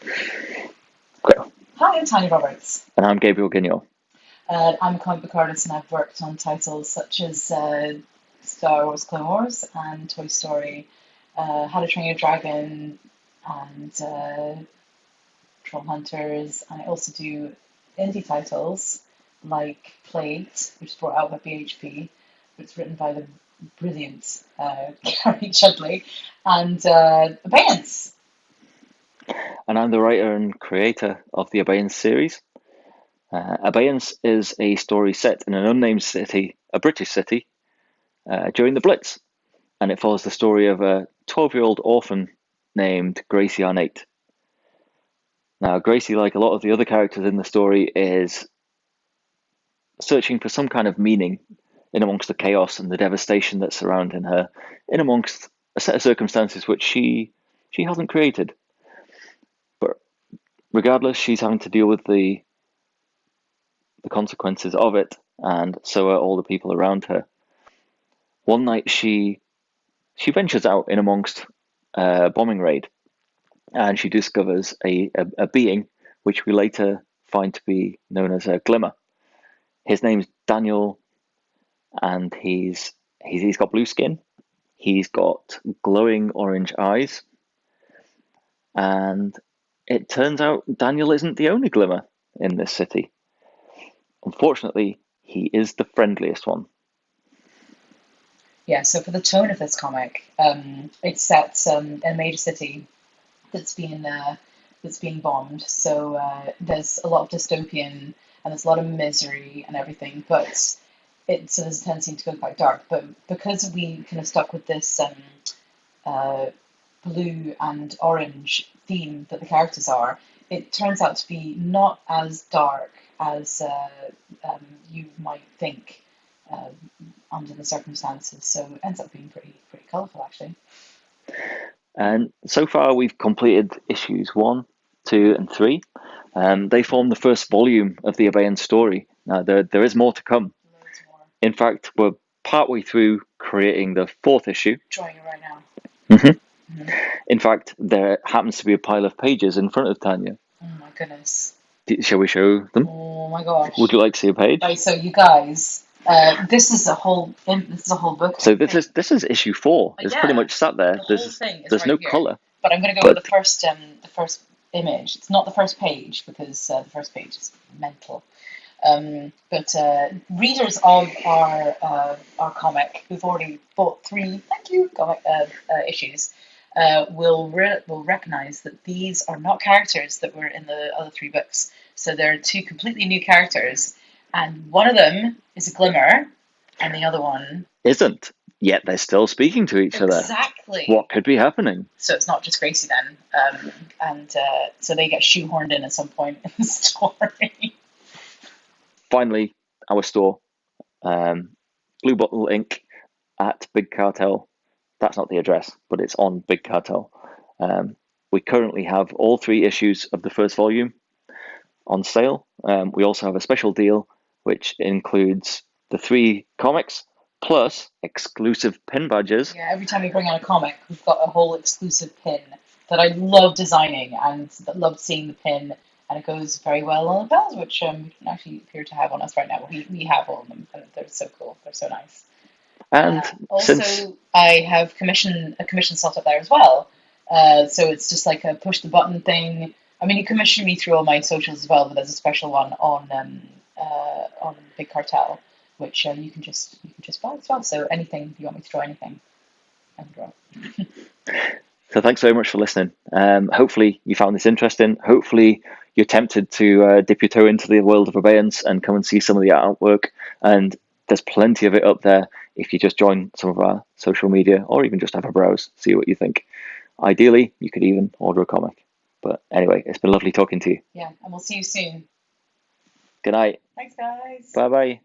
Okay. Hi, I'm Tanya Roberts. And I'm Gabriel Guignol. I'm a comic book artist and I've worked on titles such as Star Wars Clone Wars and Toy Story, How to Train Your Dragon, and Troll Hunters. And I also do indie titles like Plate, which is brought out by BHP, which is written by the brilliant Gary Chudley, and Abeyance. And I'm the writer and creator of the Abeyance series. Abeyance is a story set in an unnamed city, a British city, during the Blitz. And it follows the story of a 12-year-old orphan named Gracie Arnate. Now, Gracie, like a lot of the other characters in the story, is searching for some kind of meaning in amongst the chaos and the devastation that's surrounding her, in amongst a set of circumstances which she hasn't created. But regardless, she's having to deal with the consequences of it, and so are all the people around her. One night she ventures out in amongst a bombing raid, and she discovers a being which we later find to be known as a Glimmer. His name's Daniel, and he's got blue skin. He's got glowing orange eyes, and it turns out Daniel isn't the only Glimmer in this city. Unfortunately, he is the friendliest one. Yeah, so for the tone of this comic, it's set in a major city that's being bombed. So there's a lot of dystopian and there's a lot of misery and everything, but so there's a tendency to go quite dark. But because we kind of stuck with this uh, blue and orange theme that the characters are, it turns out to be not as dark as you might think uh, under the circumstances. So it ends up being pretty colourful, actually. And so far, we've completed issues 1, 2, and 3. They form the first volume of the Abeyance story. Now, there is more to come. Loads more. In fact, we're partway through creating the 4th issue. Drawing it right now. Mm-hmm. In fact, there happens to be a pile of pages in front of Tanya. Oh my goodness. Shall we show them? Oh my gosh. Would you like to see a page? Right, so you guys, this is a whole book. So this is issue 4. It's pretty much sat there. The whole thing is there's right no here. colour. But I'm going to go with the first image. It's not the first page because the first page is mental. But readers of our comic who've already bought 3 comic issues will recognize that these are not characters that were in the other 3 books. So they're 2 completely new characters, and one of them is a Glimmer, and the other one isn't. Yet they're still speaking to each other. Exactly. What could be happening? So it's not just Gracie then, and so they get shoehorned in at some point in the story. Finally, our store, Blue Bottle Ink at Big Cartel. That's not the address, but it's on Big Cartel. We currently have all 3 issues of the first volume on sale. We also have a special deal which includes the 3 comics plus exclusive pin badges. Yeah, every time we bring out a comic, we've got a whole exclusive pin that I love designing and that love seeing the pin, and it goes very well on the bells, which we can actually appear to have on us right now. We have all of them, and they're so cool. They're so nice. And also, I have a commission slot up there as well. So it's just like a push the button thing. I mean, you commission me through all my socials as well, but there's a special one on Big Cartel, which you can just buy as well. So anything, if you want me to draw anything, I can draw. So thanks very much for listening. Hopefully you found this interesting. Hopefully you're tempted to dip your toe into the world of Abeyance and come and see some of the artwork. And there's plenty of it up there if you just join some of our social media or even just have a browse, see what you think. Ideally, you could even order a comic. But anyway, it's been lovely talking to you. Yeah, and we'll see you soon. Good night. Thanks, guys. Bye-bye.